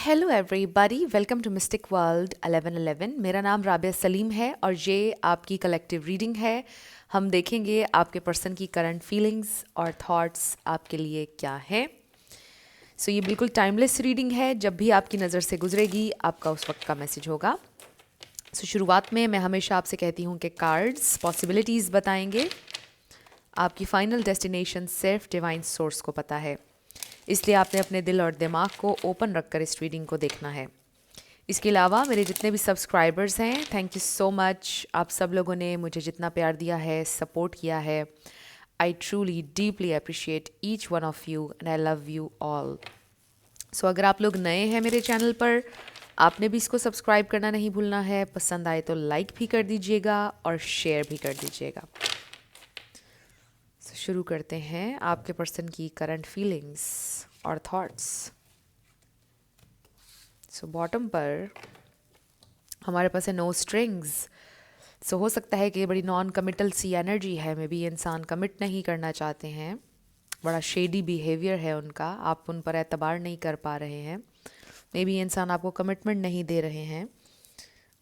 Hello everybody, welcome to mystic world 1111। मेरा नाम राबिया सलीम है और ये आपकी कलेक्टिव रीडिंग है। हम देखेंगे आपके पर्सन की करंट फीलिंग्स और थॉट्स आपके लिए क्या है। ये बिल्कुल टाइमलेस रीडिंग है। जब भी आपकी नज़र से गुजरेगी आपका उस वक्त का मैसेज होगा। शुरुआत में मैं हमेशा आपसे कहती हूँ कि कार्ड्स पॉसिबिलिटीज़ बताएंगे। आपकी फाइनल डेस्टिनेशन सिर्फ डिवाइन सोर्स को पता है, इसलिए आपने अपने दिल और दिमाग को ओपन रखकर इस रीडिंग को देखना है। इसके अलावा मेरे जितने भी सब्सक्राइबर्स हैं, थैंक यू सो मच। आप सब लोगों ने मुझे जितना प्यार दिया है, सपोर्ट किया है, I truly deeply appreciate each one of you and I love you all. अगर आप लोग नए हैं मेरे चैनल पर, आपने भी इसको सब्सक्राइब करना नहीं भूलना है। पसंद आए तो लाइक भी कर दीजिएगा और शेयर भी कर दीजिएगा। शुरू करते हैं आपके पर्सन की करंट फीलिंग्स और थॉट्स। बॉटम पर हमारे पास है नो स्ट्रिंग्स। हो सकता है कि ये बड़ी नॉन कमिटल सी एनर्जी है। मे बी ये इंसान कमिट नहीं करना चाहते हैं, बड़ा शेडी बिहेवियर है उनका, आप उन पर एतबार नहीं कर पा रहे हैं। मे बी ये इंसान आपको कमिटमेंट नहीं दे रहे हैं।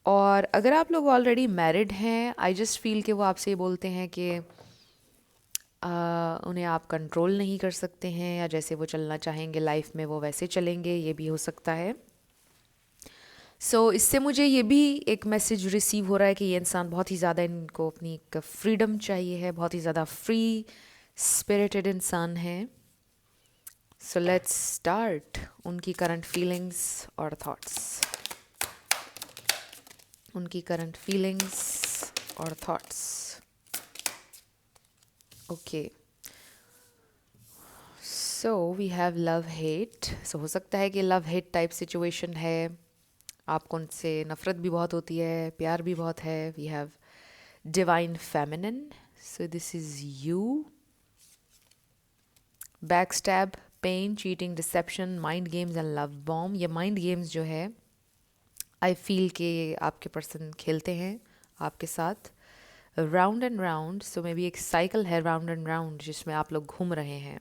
और अगर आप लोग ऑलरेडी मैरिड हैं, आई जस्ट फील कि वो आपसे ये बोलते हैं कि उन्हें आप कंट्रोल नहीं कर सकते हैं, या जैसे वो चलना चाहेंगे लाइफ में वो वैसे चलेंगे, ये भी हो सकता है। इससे मुझे ये भी एक मैसेज रिसीव हो रहा है कि ये इंसान बहुत ही ज़्यादा, इनको अपनी एक फ्रीडम चाहिए है, बहुत ही ज़्यादा फ्री स्पिरिटेड इंसान है। लेट्स स्टार्ट उनकी करंट फीलिंग्स और थॉट्स। उनकी करंट फीलिंग्स और thoughts. Okay, we have love hate. हो सकता है कि लव हेट टाइप सिचुएशन है। आपको उनसे नफ़रत भी बहुत होती है, प्यार भी बहुत है। We have divine feminine, so this is you. Back stab, pain, cheating, deception, mind games and love bomb. ये माइंड गेम्स जो है, आई फील कि आपके पर्सन खेलते हैं आपके साथ round and round. May be एक साइकिल है राउंड एंड राउंड जिसमें आप लोग घूम रहे हैं।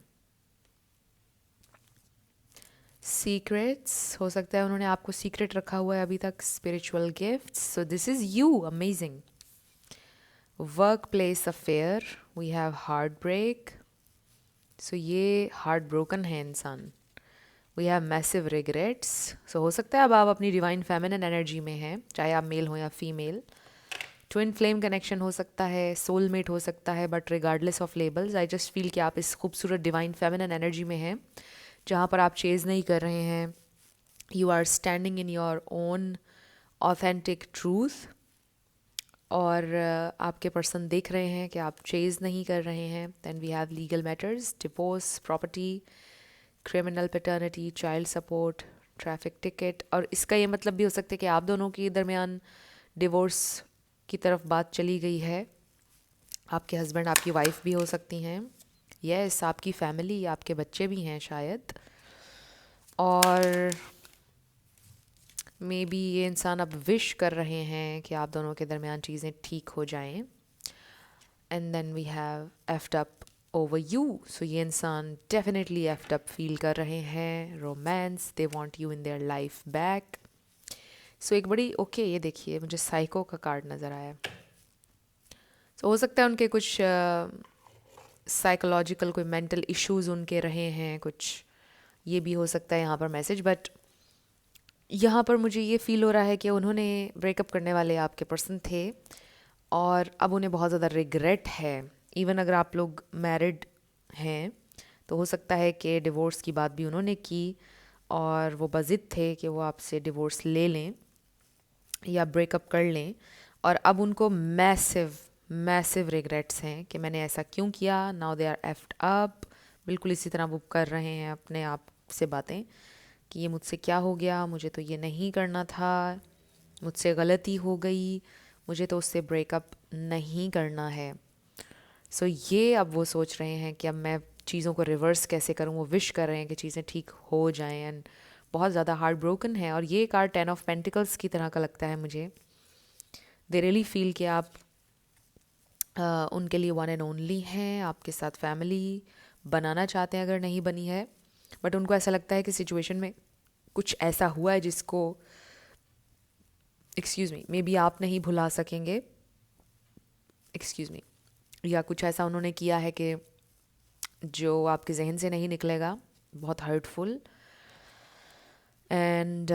सीक्रेट्स, हो सकता है उन्होंने आपको सीक्रेट रखा हुआ है अभी तक। Spiritual gifts, so this is you, amazing. Work place affair, we have heart break. ये हार्ट ब्रोकन है इंसान। We have massive regrets. हो सकता है अब आप अपनी डिवाइन फेमिनिन एनर्जी में हैं, चाहे आप मेल हो या फीमेल। ट्विन फ्लेम कनेक्शन हो सकता है, सोलमेट हो सकता है, but regardless of labels, I just feel कि आप इस खूबसूरत डिवाइन फेमिनिन एनर्जी में हैं जहाँ पर आप चेज़ नहीं कर रहे हैं। You are standing in your own authentic truth. और आपके पर्सन देख रहे हैं कि आप चेज़ नहीं कर रहे हैं। Then we have legal matters, divorce, property, criminal paternity, child support, traffic ticket. और इसका ये मतलब भी हो सकता है कि आप दोनों के दरमियान डिवोर्स की तरफ बात चली गई है। आपके हस्बैंड आपकी वाइफ भी हो सकती हैं। यस, आपकी फैमिली, आपके बच्चे भी हैं शायद। और मे बी ये इंसान अब विश कर रहे हैं कि आप दोनों के दरमियान चीज़ें ठीक हो जाएं। And then we have effed up over you. ये इंसान डेफिनेटली एफ्ड अप फील कर रहे हैं। Romance, they want you in their life back. एक बड़ी ओके, ये देखिए मुझे साइको का कार्ड नज़र आया। हो सकता है उनके कुछ साइकोलॉजिकल कोई मेंटल इश्यूज़ उनके रहे हैं कुछ, ये भी हो सकता है यहाँ पर मैसेज। बट यहाँ पर मुझे ये फील हो रहा है कि उन्होंने ब्रेकअप करने वाले आपके पर्सन थे और अब उन्हें बहुत ज़्यादा रिग्रेट है। इवन अगर आप लोग मैरिड हैं तो हो सकता है कि डिवोर्स की बात भी उन्होंने की और वो बज़िद थे कि वो आपसे डिवोर्स ले लें या ब्रेकअप कर लें। और अब उनको मैसिव मैसिव रिग्रेट्स हैं कि मैंने ऐसा क्यों किया। Now they are effed up. बिल्कुल इसी तरह वो कर रहे हैं अपने आप से बातें कि ये मुझसे क्या हो गया, मुझे तो ये नहीं करना था, मुझसे गलती हो गई, मुझे तो उससे ब्रेकअप नहीं करना है। ये अब वो सोच रहे हैं कि अब मैं चीज़ों को रिवर्स कैसे करूँ। वो विश कर रहे हैं कि चीज़ें ठीक हो जाएं एंड बहुत ज़्यादा हार्ट ब्रोकन है। और ये कार्ड 10 ऑफ पेंटिकल्स की तरह का लगता है मुझे। दे रियली फील कि आप उनके लिए वन एंड ओनली हैं, आपके साथ फैमिली बनाना चाहते हैं अगर नहीं बनी है। बट उनको ऐसा लगता है कि सिचुएशन में कुछ ऐसा हुआ है जिसको मे बी आप नहीं भुला सकेंगे, या कुछ ऐसा उन्होंने किया है कि जो आपके जहन से नहीं निकलेगा, बहुत hurtful. And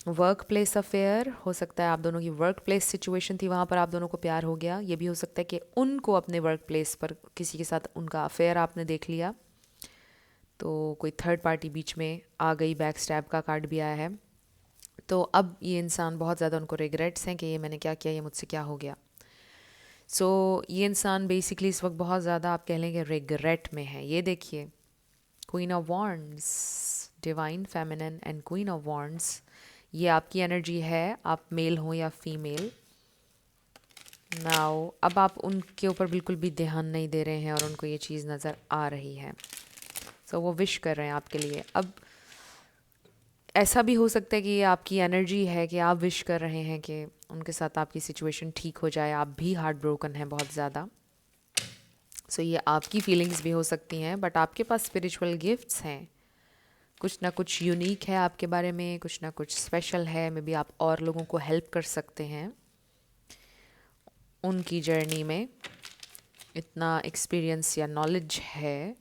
work place affair, हो सकता है आप दोनों की वर्क प्लेस सिचुएशन थी, वहाँ पर आप दोनों को प्यार हो गया। ये भी हो सकता है कि उनको अपने वर्क प्लेस पर किसी के साथ उनका अफेयर आपने देख लिया, तो कोई थर्ड पार्टी बीच में आ गई, बैक स्टैब का कार्ड भी आया है। तो अब ये इंसान बहुत ज़्यादा, उनको रिग्रेट्स हैं कि ये मैंने क्या किया, ये मुझसे क्या हो गया। सो ये इंसान बेसिकली इस वक्त बहुत ज़्यादा आप कह लेंगे रिग्रेट में है। ये देखिए, queen of wands, divine feminine and queen of wands, ये आपकी एनर्जी है, आप मेल हो या फीमेल। नाउ अब आप उनके ऊपर बिल्कुल भी ध्यान नहीं दे रहे हैं और उनको ये चीज़ नज़र आ रही है। सो वो विश कर रहे हैं आपके लिए। अब ऐसा भी हो सकता है कि ये आपकी एनर्जी है कि आप विश कर रहे हैं कि उनके साथ आपकी सिचुएशन ठीक हो जाए, आप भी हार्ट ब्रोकन हैं बहुत ज़्यादा। सो ये आपकी फीलिंग्स भी हो सकती हैं, बट आपके पास स्पिरिचुअल गिफ्ट्स हैं, कुछ ना कुछ यूनिक है आपके बारे में, कुछ ना कुछ स्पेशल है। मे बी आप और लोगों को हेल्प कर सकते हैं उनकी जर्नी में, इतना एक्सपीरियंस या नॉलेज है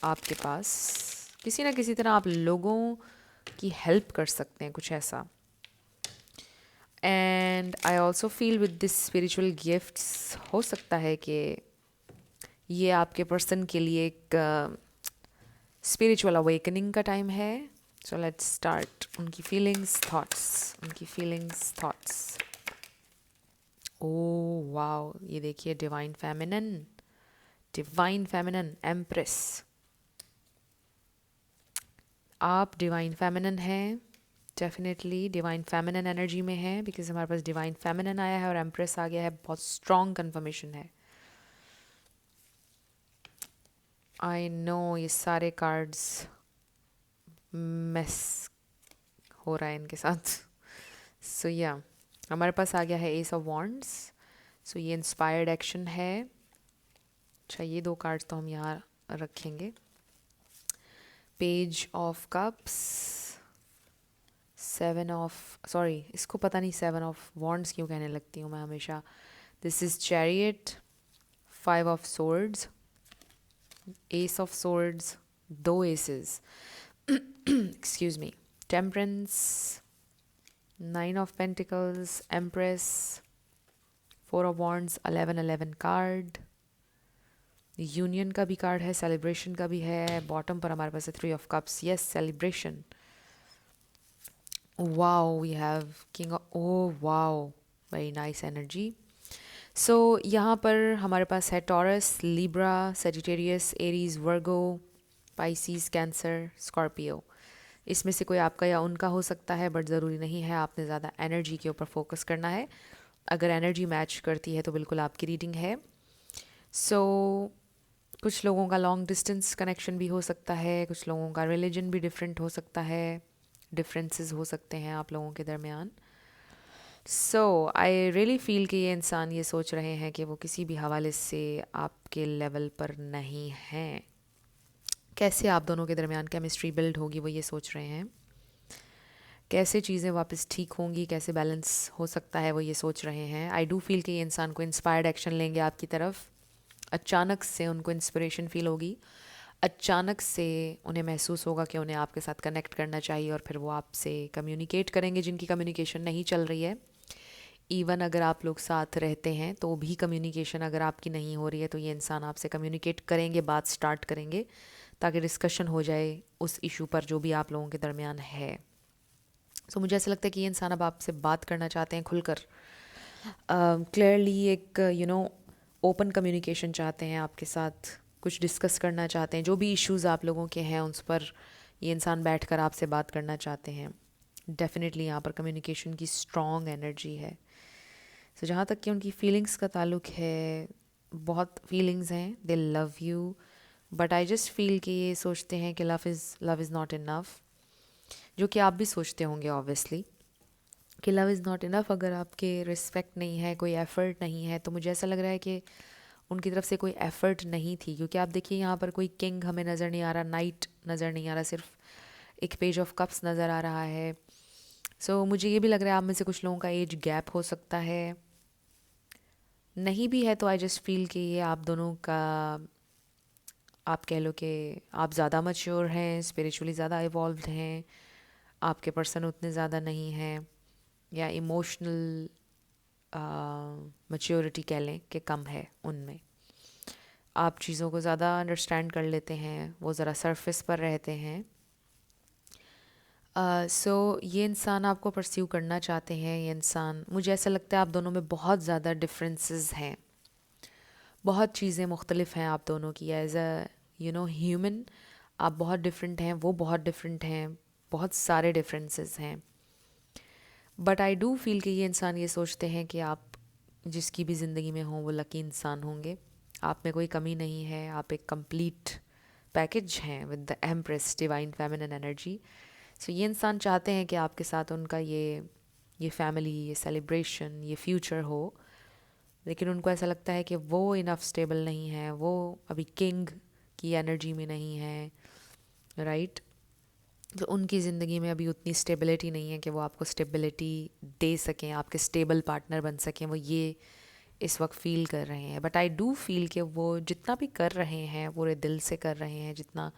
आपके पास। किसी ना किसी तरह आप लोगों की हेल्प कर सकते हैं, कुछ ऐसा। And I also feel with this spiritual gifts, हो सकता है कि ये आपके पर्सन के लिए एक स्पिरिचुअल अवेकनिंग का टाइम है। सो लेट्स स्टार्ट। उनकी फीलिंग्स, थॉट्स। ओह वाओ, ये देखिए, डिवाइन फेमिनिन, एम्प्रेस। आप डिवाइन फेमिनिन हैं, डेफिनेटली डिवाइन फेमिनिन एनर्जी में है, बिकॉज हमारे पास डिवाइन फेमिनिन आया है और एम्प्रेस आ गया है। बहुत स्ट्रॉन्ग कन्फर्मेशन है। आई नो ये सारे कार्ड्स मेस हो रहा है इनके साथ। सो या हमारे पास आ गया है एस ऑफ वॉन्ड्स। सो ये इंस्पायर्ड एक्शन है। अच्छा, ये दो कार्ड्स तो हम यहाँ रखेंगे। पेज ऑफ कप्स, इसको पता नहीं 7 ऑफ वॉन्ड्स क्यों कहने लगती हूँ मैं हमेशा। This is chariot, 5 of swords, ace of swords, 2 aces, excuse me, temperance, 9 of pentacles, empress, 4 of wands, 11 card, union का भी कार्ड है, सेलिब्रेशन का भी है। बॉटम पर हमारे पास है 3 of cups, yes celebration. Wow, we have king of, oh wow, very nice energy. So यहाँ पर हमारे पास है Taurus, Libra, Sagittarius, Aries, Virgo, Pisces, Cancer, Scorpio. इसमें से कोई आपका या उनका हो सकता है, बट ज़रूरी नहीं है। आपने ज़्यादा एनर्जी के ऊपर फोकस करना है। अगर एनर्जी मैच करती है तो बिल्कुल आपकी रीडिंग है। सो कुछ लोगों का लॉन्ग डिस्टेंस कनेक्शन भी हो सकता है, कुछ लोगों का रिलीजन भी डिफरेंट हो सकता है, डिफरेंसेस हो सकते हैं आप लोगों के दरमियान। सो आई रियली फील कि ये इंसान ये सोच रहे हैं कि वो किसी भी हवाले से आपके लेवल पर नहीं हैं। कैसे आप दोनों के दरमियान केमिस्ट्री बिल्ड होगी, वो ये सोच रहे हैं। कैसे चीज़ें वापस ठीक होंगी, कैसे बैलेंस हो सकता है, वो ये सोच रहे हैं। आई डू फील कि ये इंसान को इंस्पायर्ड एक्शन लेंगे आपकी तरफ। अचानक से उनको इंस्पिरेशन फील होगी, अचानक से उन्हें महसूस होगा कि उन्हें आपके साथ कनेक्ट करना चाहिए, और फिर वो आपसे कम्युनिकेट करेंगे। जिनकी कम्युनिकेशन नहीं चल रही है, इवन अगर आप लोग साथ रहते हैं तो भी कम्युनिकेशन अगर आपकी नहीं हो रही है, तो ये इंसान आपसे कम्युनिकेट करेंगे, बात स्टार्ट करेंगे, ताकि डिस्कशन हो जाए उस इशू पर जो भी आप लोगों के दरमियान है। सो मुझे ऐसा लगता है कि ये इंसान अब आपसे बात करना चाहते हैं खुलकर, क्लियरली एक ओपन कम्युनिकेशन चाहते हैं आपके साथ, कुछ डिस्कस करना चाहते हैं। जो भी इश्यूज़ आप लोगों के हैं उस पर ये इंसान बैठकर आपसे बात करना चाहते हैं। डेफिनेटली यहाँ पर कम्युनिकेशन की स्ट्रॉन्ग एनर्जी है। सो जहाँ तक कि उनकी फीलिंग्स का ताल्लुक है, बहुत फीलिंग्स हैं, दे love you, but I just feel कि ये सोचते हैं कि लव इज़ नॉट इनफ, जो कि आप भी सोचते होंगे ऑब्वियसली कि लव इज़ नॉट इनफ। अगर आपके रिस्पेक्ट नहीं है, कोई एफ़र्ट नहीं है, तो मुझे ऐसा लग रहा है कि उनकी तरफ से कोई एफ़र्ट नहीं थी। क्योंकि आप देखिए यहाँ पर कोई किंग हमें नज़र नहीं आ रहा, नाइट नज़र नहीं आ रहा, सिर्फ एक पेज ऑफ कप्स नज़र आ रहा है। सो मुझे ये भी लग रहा है आप में से कुछ लोगों का एज गैप हो सकता है, नहीं भी है तो आई जस्ट फील कि ये आप दोनों का, आप कह लो कि आप ज़्यादा मैच्योर हैं, स्पिरिचुअली ज़्यादा इवॉल्व्ड हैं, आपके पर्सन उतने ज़्यादा नहीं हैं, या इमोशनल मैच्योरिटी कह लें कि कम है उनमें। आप चीज़ों को ज़्यादा अंडरस्टैंड कर लेते हैं, वो ज़रा सरफेस पर रहते हैं। सो ये इंसान आपको परस्यू करना चाहते हैं। ये इंसान, मुझे ऐसा लगता है आप दोनों में बहुत ज़्यादा डिफरेंसेस हैं, बहुत चीज़ें मुख्तलिफ हैं आप दोनों की। एज अ ह्यूमन आप बहुत डिफरेंट हैं, वो बहुत डिफरेंट हैं, बहुत सारे डिफरेंसेस हैं। बट आई डू फील कि ये इंसान ये सोचते हैं कि आप जिसकी भी ज़िंदगी में हों वो लकी इंसान होंगे, आप में कोई कमी नहीं है, आप एक कंप्लीट पैकेज हैं with the empress divine feminine energy. So ये इंसान चाहते हैं कि आपके साथ उनका ये फैमिली, ये सेलिब्रेशन, ये फ्यूचर हो, लेकिन उनको ऐसा लगता है कि वो इनफ स्टेबल नहीं है, वो अभी किंग की एनर्जी में नहीं है, राइट। तो उनकी ज़िंदगी में अभी उतनी स्टेबिलिटी नहीं है कि वो आपको स्टेबिलिटी दे सकें, आपके स्टेबल पार्टनर बन सकें, वो ये इस वक्त फ़ील कर रहे हैं। बट आई डू फील कि वो जितना भी कर रहे हैं पूरे दिल से कर रहे हैं, जितना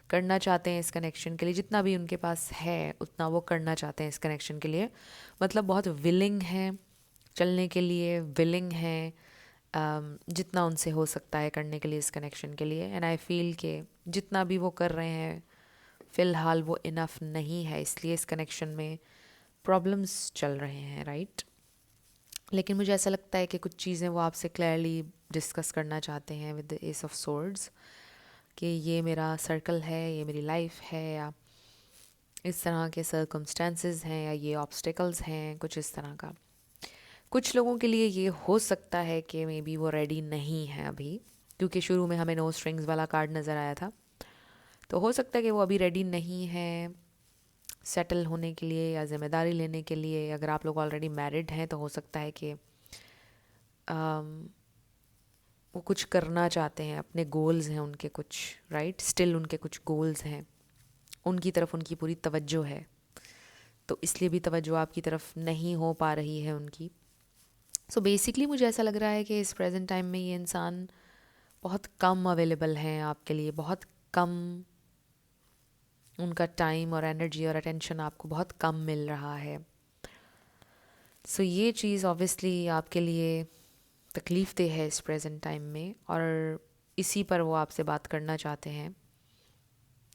करना चाहते हैं इस कनेक्शन के लिए, जितना भी उनके पास है उतना वो करना चाहते हैं इस कनेक्शन के लिए। मतलब बहुत विलिंग हैं चलने के लिए, विलिंग हैं जितना उनसे हो सकता है करने के लिए इस कनेक्शन के लिए। एंड आई फील कि जितना भी वो कर रहे हैं फ़िलहाल वो इनफ नहीं है, इसलिए इस कनेक्शन में प्रॉब्लम्स चल रहे हैं, राइट। लेकिन मुझे ऐसा लगता है कि कुछ चीज़ें वो आपसे क्लियरली डिस्कस करना चाहते हैं with the S of swords, कि ये मेरा सर्कल है, ये मेरी लाइफ है, या इस तरह के सर्कमस्टेंसेस हैं, या ये ऑब्स्टिकल्स हैं, कुछ इस तरह का। कुछ लोगों के लिए ये हो सकता है कि मे बी वो रेडी नहीं है अभी, क्योंकि शुरू में हमें नो स्ट्रिंग्स वाला कार्ड नज़र आया था, तो हो सकता है कि वो अभी रेडी नहीं है सेटल होने के लिए या ज़िम्मेदारी लेने के लिए। अगर आप लोग ऑलरेडी मैरिड हैं तो हो सकता है कि वो कुछ करना चाहते हैं, अपने गोल्स हैं उनके कुछ, राइट, स्टिल उनके कुछ गोल्स हैं, उनकी तरफ उनकी पूरी तवज्जो है, तो इसलिए भी तवज्जो आपकी तरफ नहीं हो पा रही है उनकी। सो बेसिकली मुझे ऐसा लग रहा है कि इस प्रेजेंट टाइम में ये इंसान बहुत कम अवेलेबल हैं आपके लिए, बहुत कम उनका टाइम और एनर्जी और अटेंशन आपको बहुत कम मिल रहा है। सो ये चीज़ ऑब्वियसली आपके लिए तकलीफ़ दे है इस प्रेजेंट टाइम में, और इसी पर वो आपसे बात करना चाहते हैं।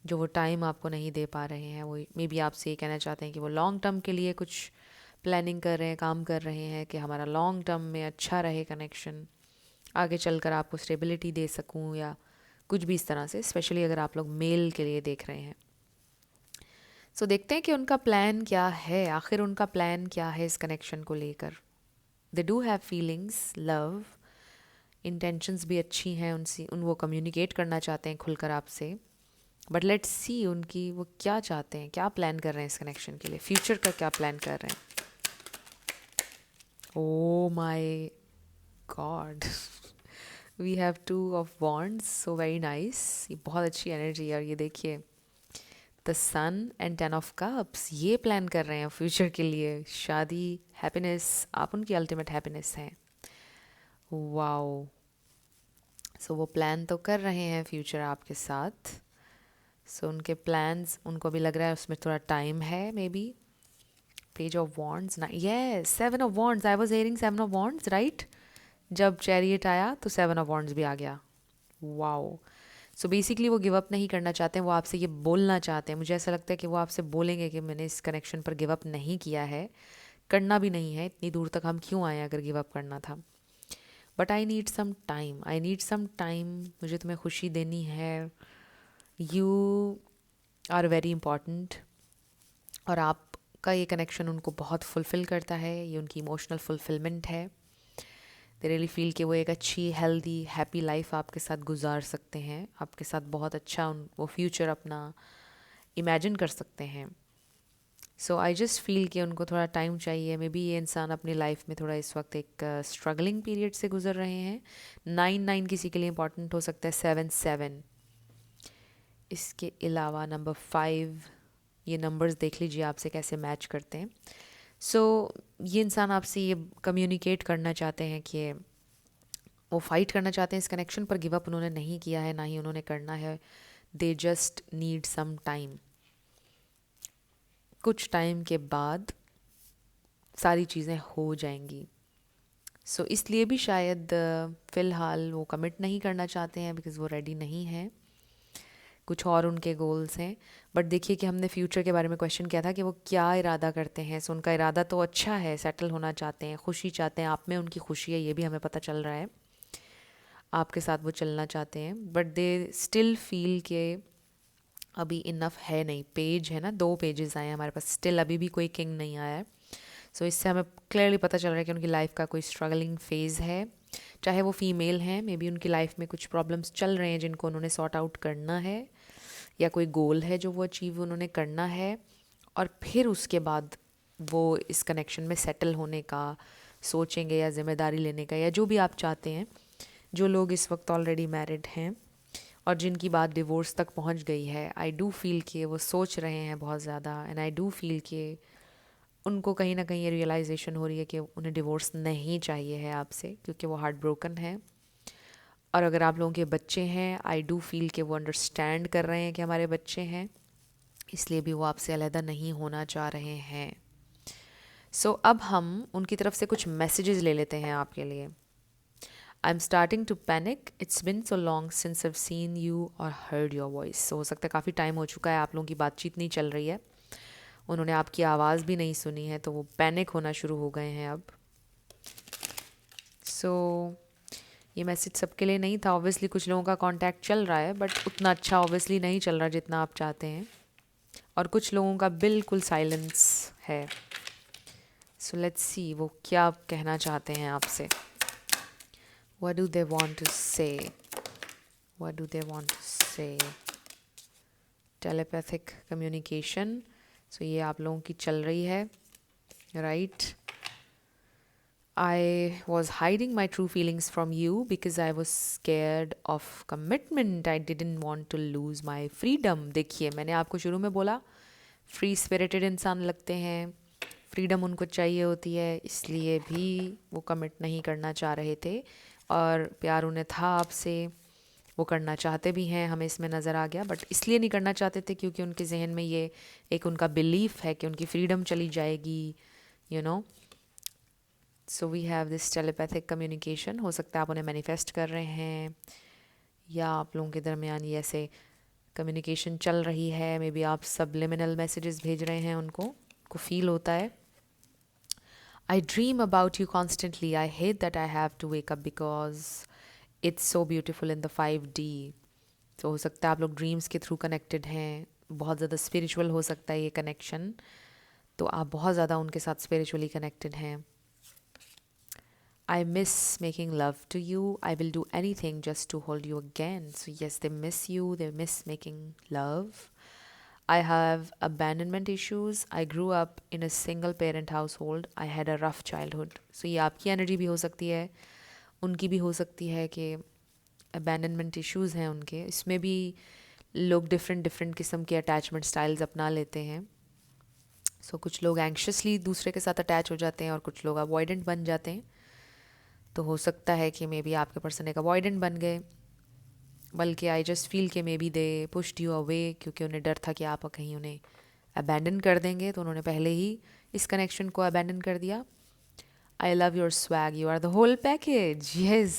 जो वो टाइम आपको नहीं दे पा रहे हैं, वो मे बी आपसे ये कहना चाहते हैं कि वो लॉन्ग टर्म के लिए कुछ प्लानिंग कर रहे हैं, काम कर रहे हैं कि हमारा लॉन्ग टर्म में अच्छा रहे कनेक्शन, आगे चलकर आपको स्टेबिलिटी दे सकूं, या कुछ भी इस तरह से, स्पेशली अगर आप लोग मेल के लिए देख रहे हैं। सो देखते हैं कि उनका प्लान क्या है, आखिर उनका प्लान क्या है इस कनेक्शन को लेकर। They do have feelings, love, intentions भी अच्छी हैं उनसी, वो कम्युनिकेट करना चाहते हैं खुलकर आपसे। बट लेट्स सी उनकी वो क्या चाहते हैं, क्या प्लान कर रहे हैं इस कनेक्शन के लिए, फ्यूचर का क्या प्लान कर रहे हैं। Oh my god, we have 2 of wands, so very nice. ये बहुत अच्छी एनर्जी है। और ये देखिए the sun and 10 of cups, ये प्लान कर रहे हैं फ्यूचर के लिए, शादी, हैप्पीनेस, आप उनकी अल्टीमेट हैप्पीनेस हैं। वाओ। सो वो प्लान तो कर रहे हैं फ्यूचर आपके साथ। सो उनके प्लान्स, उनको भी लग रहा है उसमें थोड़ा टाइम है maybe. Page of wands ना, yes, 7 of wands, I was hearing 7 of wands, right. जब चैरियट आया तो 7 ऑफ वॉन्ड्स भी आ गया। वाओ। सो बेसिकली वो गिव अप नहीं करना चाहते हैं, वो आपसे ये बोलना चाहते हैं। मुझे ऐसा लगता है कि वो आपसे बोलेंगे कि मैंने इस कनेक्शन पर गिव अप नहीं किया है, करना भी नहीं है, इतनी दूर तक हम क्यों आए अगर गिव अप करना था। But I need some time, I need some time, मुझे तुम्हें खुशी देनी है, यू आर वेरी इंपॉर्टेंट। और आपका ये कनेक्शन उनको बहुत फुलफ़िल करता है, ये उनकी इमोशनल फुलफ़िलमेंट है। दे रियली फील कि वो एक अच्छी, हेल्दी, हैप्पी लाइफ आपके साथ गुजार सकते हैं, आपके साथ बहुत अच्छा वो फ्यूचर अपना इमेजिन कर सकते हैं। सो आई जस्ट फील कि उनको थोड़ा टाइम चाहिए। मे बी ये इंसान अपनी लाइफ में थोड़ा इस वक्त एक स्ट्रगलिंग पीरियड से गुजर रहे हैं। 9 किसी के लिए इंपॉर्टेंट हो सकता है, 7 7। इसके अलावा नंबर 5 ये नंबर्स देख लीजिए आपसे कैसे मैच करते हैं. सो ये इंसान आपसे ये कम्युनिकेट करना चाहते हैं कि वो फाइट करना चाहते हैं इस कनेक्शन पर, गिव अप उन्होंने नहीं किया है, ना ही उन्होंने करना है. They just need some time. कुछ टाइम के बाद सारी चीज़ें हो जाएंगी. सो इसलिए भी शायद फ़िलहाल वो कमिट नहीं करना चाहते हैं, बिकॉज़ वो रेडी नहीं हैं. कुछ और उनके गोल्स हैं. बट देखिए कि हमने फ्यूचर के बारे में क्वेश्चन किया था कि वो क्या इरादा करते हैं. सो उनका इरादा तो अच्छा है, सेटल होना चाहते हैं, खुशी चाहते हैं, आप में उनकी खुशी है, ये भी हमें पता चल रहा है. आपके साथ वो चलना चाहते हैं, बट दे स्टिल फील के अभी इनफ है नहीं. पेज है ना, 2 पेजेस आए हैं हमारे पास, स्टिल अभी भी कोई किंग नहीं आया है. सो इससे हमें क्लियरली पता चल रहा है कि उनकी लाइफ का कोई स्ट्रगलिंग फेज़ है. चाहे वो फीमेल हैं, मे बी उनकी लाइफ में कुछ प्रॉब्लम्स चल रहे हैं जिनको उन्होंने सॉर्ट आउट करना है, या कोई गोल है जो वो अचीव उन्होंने करना है, और फिर उसके बाद वो इस कनेक्शन में सेटल होने का सोचेंगे, या जिम्मेदारी लेने का, या जो भी आप चाहते हैं. जो लोग इस वक्त ऑलरेडी मैरिड हैं और जिनकी बात डिवोर्स तक पहुंच गई है, आई डू फील कि वो सोच रहे हैं बहुत ज़्यादा. एंड आई डू फील कि उनको कहीं ना कहीं ये रियलाइजेशन हो रही है कि उन्हें डिवोर्स नहीं चाहिए है आपसे, क्योंकि वो हार्ट ब्रोकन है. और अगर आप लोगों के बच्चे हैं, आई डू फील कि वो अंडरस्टैंड कर रहे हैं कि हमारे बच्चे हैं, इसलिए भी वो आपसे अलहदा नहीं होना चाह रहे हैं. सो अब हम उनकी तरफ से कुछ मैसेजेस ले लेते हैं आपके लिए. I am starting to panic, it's been so long since I've seen you और हर्ड योर वॉइस. हो सकता है काफ़ी टाइम हो चुका है, आप लोगों की बातचीत नहीं चल रही है, उन्होंने आपकी आवाज़ भी नहीं सुनी है, तो वो पैनिक होना शुरू हो गए हैं अब. सो ये मैसेज सबके लिए नहीं था. ऑब्वियसली कुछ लोगों का कांटेक्ट चल रहा है, बट उतना अच्छा ऑब्वियसली नहीं चल रहा जितना आप चाहते हैं, और कुछ लोगों का बिल्कुल साइलेंस है. सो लेट्स सी वो क्या कहना चाहते हैं आपसे. What do they want to say, what do they want to say. Telepathic communication. So ये आप लोगों की चल रही है, right. I was hiding my true feelings from you because I was scared of commitment. I didn't want to lose my freedom. देखिए मैंने आपको शुरू में बोला, फ्री स्पिरिटेड इंसान लगते हैं, फ्रीडम उनको चाहिए होती है, इसलिए भी वो कमिट नहीं करना चाह रहे थे. और प्यार उन्हें था आपसे, वो करना चाहते भी हैं, हमें इसमें नज़र आ गया. बट इसलिए नहीं करना चाहते थे क्योंकि उनके जहन में ये एक उनका बिलीफ है कि उनकी फ्रीडम चली जाएगी, you know. So we have this telepathic communication. हो सकता है आप उन्हें मैनिफेस्ट कर रहे हैं, या आप लोगों के दरमियान ये ऐसे कम्युनिकेशन चल रही है. मे बी आप सबलिमिनल मैसेजेस भेज रहे हैं उनको, को फील होता है. I dream about you constantly, I hate that I have to wake up because it's so beautiful in the 5D. तो हो सकता है आप लोग ड्रीम्स के थ्रू कनेक्टेड हैं, बहुत ज़्यादा स्पिरिचुअल हो सकता है ये कनेक्शन, तो आप बहुत ज़्यादा उनके साथ स्पिरिचुअली कनेक्टेड हैं. I miss making love to you. I will do anything just to hold you again. So yes, they miss you. They miss making love. I have abandonment issues. I grew up in a single parent household. I had a rough childhood. So ये आपकी energy भी हो सकती है, उनकी भी हो सकती है कि abandonment issues हैं उनके. इसमें भी लोग डिफरेंट डिफरेंट किस्म के अटैचमेंट स्टाइल्स अपना लेते हैं. सो कुछ लोग एंक्शसली दूसरे के साथ अटैच हो जाते हैं और कुछ लोग अवॉइडेंट बन जाते हैं. तो हो सकता है कि मे बी आपके पर्सन एक अवॉइडेंट बन गए, बल्कि आई जस्ट फील कि may be they pushed you away, क्योंकि उन्हें डर था कि आप कहीं उन्हें अबैंडन कर देंगे, तो उन्होंने पहले ही इस कनेक्शन को अबैंडन कर दिया. I love your swag, you are the whole package. Yes,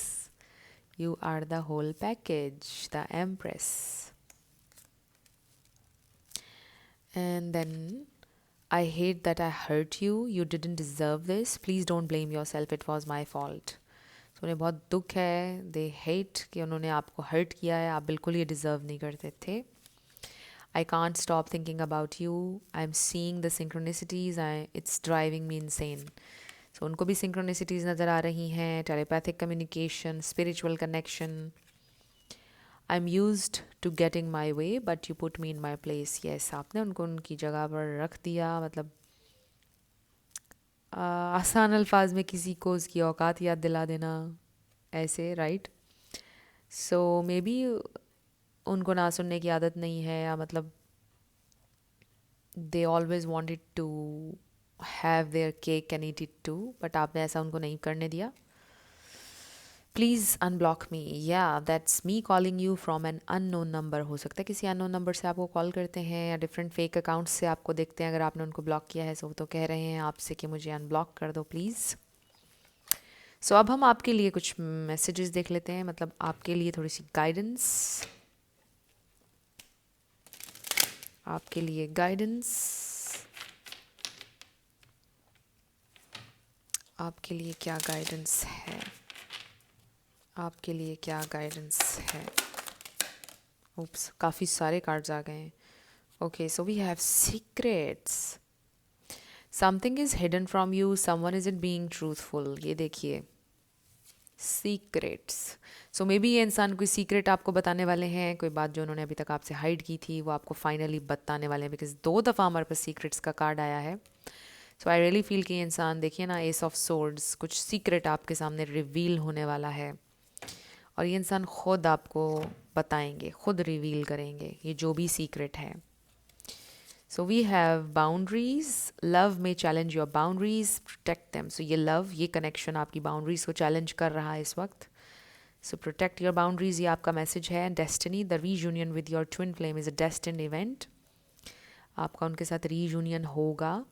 you are the whole package, the empress. And then I hate that I hurt you. You didn't deserve this. Please don't blame yourself. It was my fault. So उन्हें बहुत दुख है. They hate कि उन्होंने आपको hurt किया है. आप बिल्कुल ये deserve नहीं करते थे. I can't stop thinking about you. I'm seeing the synchronicities. It's driving me insane. So उनको भी synchronicities नज़र आ रही हैं. Telepathic communication, spiritual connection. I'm used to getting my way, but you put me in my place. Yes, आपने उनको उनकी जगह पर रख दिया. मतलब आसान अल्फाज में किसी को उसकी औकात याद दिला देना, ऐसे, राइट. सो मे बी उनको ना सुनने की आदत नहीं है, या मतलब they always wanted to have their cake and eat it too, but आपने ऐसा उनको नहीं करने दिया. Please unblock me. या that's me calling you from an unknown number. हो सकता है किसी अननोन नंबर से आपको कॉल करते हैं या डिफरेंट फेक अकाउंट्स से आपको देखते हैं. अगर आपने उनको ब्लॉक किया है तो कह रहे हैं आपसे कि मुझे अनब्लॉक कर दो प्लीज़. सो अब हम आपके लिए कुछ मैसेजेस देख लेते हैं, मतलब आपके लिए थोड़ी सी गाइडेंस. आपके लिए गाइडेंस. आपके लिए क्या गाइडेंस है? आपके लिए क्या गाइडेंस है? उप्स, काफ़ी सारे कार्ड्स आ गए हैं. Okay, so we have secrets. Something is hidden from you, someone is it being truthful. ये देखिए, सीक्रेट्स. सो मे बी ये इंसान कोई सीक्रेट आपको बताने वाले हैं, कोई बात जो उन्होंने अभी तक आपसे हाइड की थी वो आपको फाइनली बताने वाले हैं. बिकॉज 2 दफ़ा हमारे पास सीक्रेट्स का कार्ड आया है. सो आई रियली फील कि ये इंसान, देखिए ना, एस ऑफ सोर्ड्स, कुछ सीक्रेट आपके सामने रिवील होने वाला है. और ये इंसान खुद आपको बताएंगे, खुद रिवील करेंगे ये जो भी सीक्रेट है. So we have boundaries. Love में challenge your boundaries, protect them. So ये लव, ये कनेक्शन आपकी बाउंड्रीज को चैलेंज कर रहा है इस वक्त. सो प्रोटेक्ट योर बाउंड्रीज, ये आपका मैसेज है. Destiny, the reunion with your twin flame is a destined event. आपका उनके साथ रीयूनियन होगा.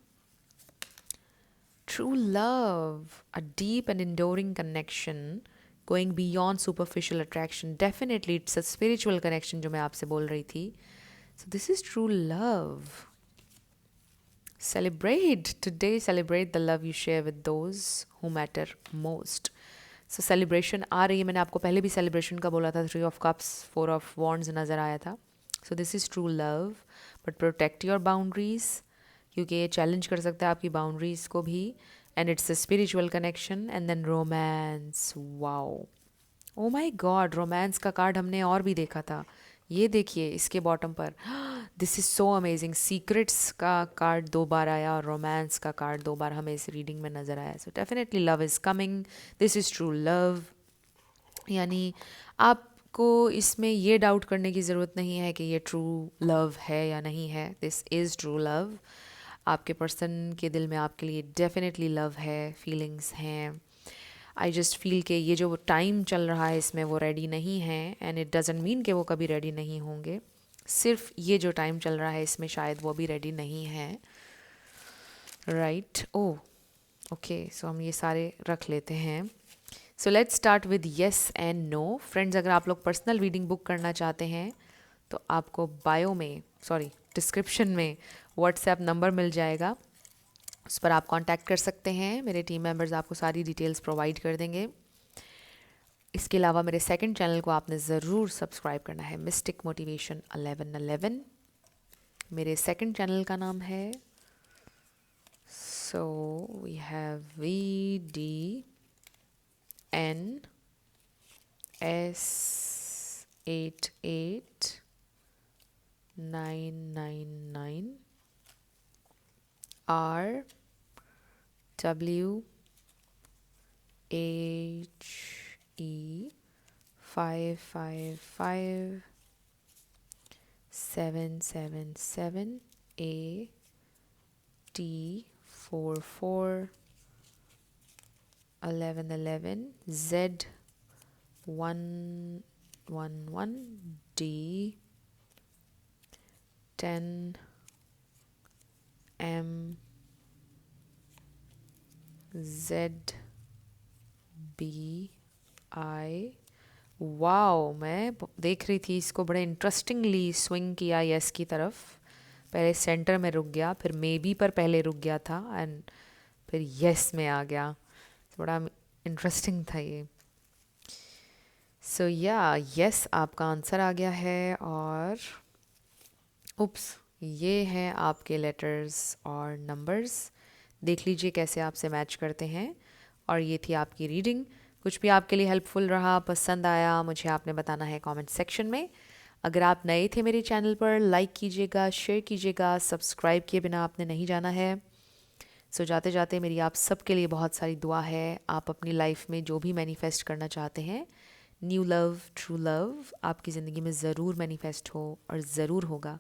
True love, a deep and enduring connection going beyond superficial attraction. Definitely it's a spiritual connection जो मैं आपसे बोल रही थी. So this is true love. Celebrate today, celebrate the love you share with those who matter most. So celebration आ रही है. मैंने आपको पहले भी celebration का बोला था. 3 of cups, 4 of wands नज़र आया था. So this is true love, but protect your boundaries, क्योंकि ये चैलेंज कर सकता है आपकी बाउंड्रीज को भी. And it's a spiritual connection. And then romance. Wow, oh my god, romance का कार्ड हमने और भी देखा था. ये देखिए इसके बॉटम पर. This is so amazing. Secrets का कार्ड 2 बार आया और रोमांस का कार्ड 2 बार हमें इस रीडिंग में नज़र आया. So definitely love is coming. This is true love. यानी आपको इसमें ये डाउट करने की ज़रूरत नहीं है कि ये ट्रू लव है या नहीं है. This is true love. आपके पर्सन के दिल में आपके लिए डेफिनेटली लव है, फीलिंग्स हैं. आई जस्ट फील कि ये जो टाइम चल रहा है इसमें वो रेडी नहीं है. एंड इट डजेंट मीन कि वो कभी रेडी नहीं होंगे. सिर्फ ये जो टाइम चल रहा है इसमें शायद वो भी रेडी नहीं है. राइट. ओ ओके, सो हम ये सारे रख लेते हैं. So let's start with yes and no. Friends, अगर आप लोग पर्सनल रीडिंग बुक करना चाहते हैं तो आपको बायो में, डिस्क्रिप्शन में व्हाट्सएप नंबर मिल जाएगा. उस पर आप कांटेक्ट कर सकते हैं. मेरे टीम मेंबर्स आपको सारी डिटेल्स प्रोवाइड कर देंगे. इसके अलावा मेरे सेकंड चैनल को आपने ज़रूर सब्सक्राइब करना है, मिस्टिक मोटिवेशन 1111. मेरे सेकंड चैनल का नाम है. So we have VDNS88999 RW811DMZBI. Wow, मैं देख रही थी इसको, बड़े इंटरेस्टिंगली स्विंग किया यस की तरफ. पहले सेंटर में रुक गया, फिर मे बी पर पहले रुक गया था एंड फिर यस में आ गया. बड़ा इंटरेस्टिंग था ये. सो या यस आपका आंसर आ गया है. और उप्स, ये हैं आपके लेटर्स और नंबर्स. देख लीजिए कैसे आपसे मैच करते हैं. और ये थी आपकी रीडिंग. कुछ भी आपके लिए हेल्पफुल रहा, पसंद आया, मुझे आपने बताना है कमेंट सेक्शन में. अगर आप नए थे मेरे चैनल पर, लाइक कीजिएगा, शेयर कीजिएगा. सब्सक्राइब किए बिना आपने नहीं जाना है. सो जाते जाते मेरी आप सबके लिए बहुत सारी दुआ है. आप अपनी लाइफ में जो भी मैनिफेस्ट करना चाहते हैं, न्यू लव, ट्रू लव, आपकी ज़िंदगी में ज़रूर मैनिफेस्ट हो और ज़रूर होगा.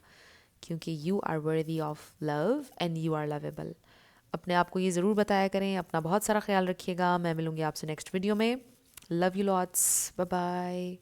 क्योंकि you are worthy of love and you are lovable. अपने आप को ये ज़रूर बताया करें. अपना बहुत सारा ख्याल रखिएगा. मैं मिलूंगी आपसे नेक्स्ट वीडियो में. Love you lots. Bye bye.